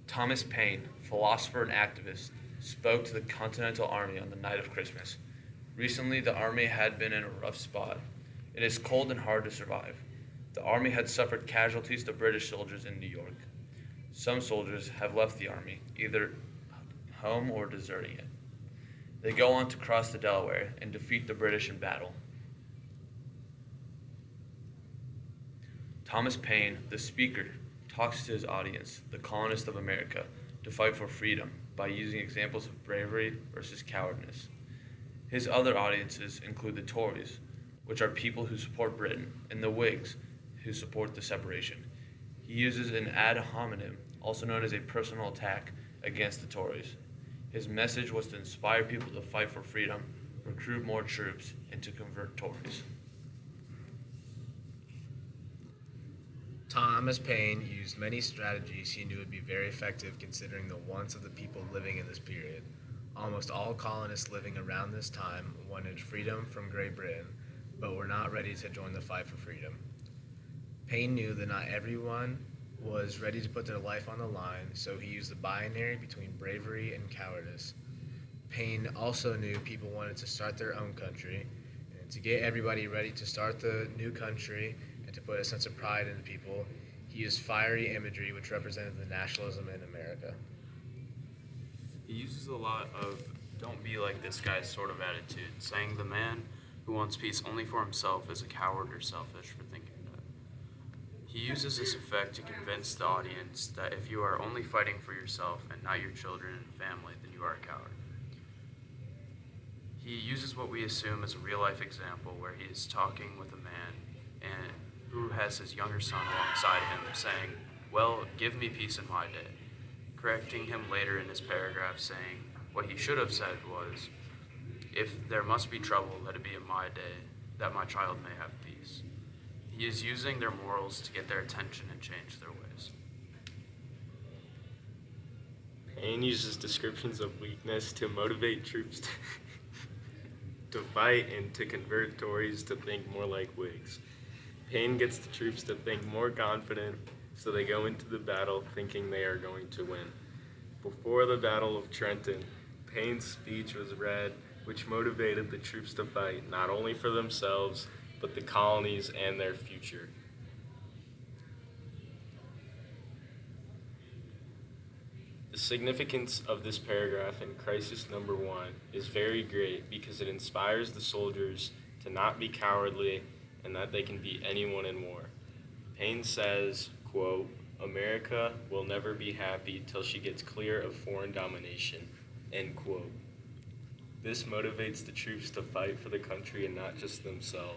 Thomas Paine, philosopher and activist, spoke to the Continental Army on the night of Christmas. Recently, the Army had been in a rough spot. It is cold and hard to survive. The Army had suffered casualties to British soldiers in New York. Some soldiers have left the Army, either home or deserting it. They go on to cross the Delaware and defeat the British in battle. Thomas Paine, the speaker, talks to his audience, the colonists of America, to fight for freedom by using examples of bravery versus cowardice. His other audiences include the Tories, which are people who support Britain, and the Whigs, who support the separation. He uses an ad hominem, also known as a personal attack, against the Tories. His message was to inspire people to fight for freedom, recruit more troops, and to convert Tories. Thomas Paine used many strategies he knew would be very effective considering the wants of the people living in this period. Almost all colonists living around this time wanted freedom from Great Britain, but were not ready to join the fight for freedom. Paine knew that not everyone was ready to put their life on the line, so he used the binary between bravery and cowardice. Paine also knew people wanted to start their own country, and to get everybody ready to start the new country and to put a sense of pride into people, he used fiery imagery which represented the nationalism in America. He uses a lot of "don't be like this guy" sort of attitude, saying the man who wants peace only for himself is a coward or selfish for thinking that. He uses this effect to convince the audience that if you are only fighting for yourself and not your children and family, then you are a coward. He uses what we assume is a real-life example where he is talking with a man and who has his younger son alongside him, saying, "Well, give me peace in my day," correcting him later in his paragraph, saying what he should have said was, "If there must be trouble, let it be in my day, that my child may have peace." He is using their morals to get their attention and change their ways. Paine uses descriptions of weakness to motivate troops to fight and to convert Tories to think more like Whigs. Paine gets the troops to think more confident, so they go into the battle thinking they are going to win. Before the Battle of Trenton, Paine's speech was read, which motivated the troops to fight not only for themselves, but the colonies and their future. The significance of this paragraph in Crisis Number 1 is very great because it inspires the soldiers to not be cowardly and that they can beat anyone and more. Paine says, quote, "America will never be happy till she gets clear of foreign domination," end quote. This motivates the troops to fight for the country and not just themselves.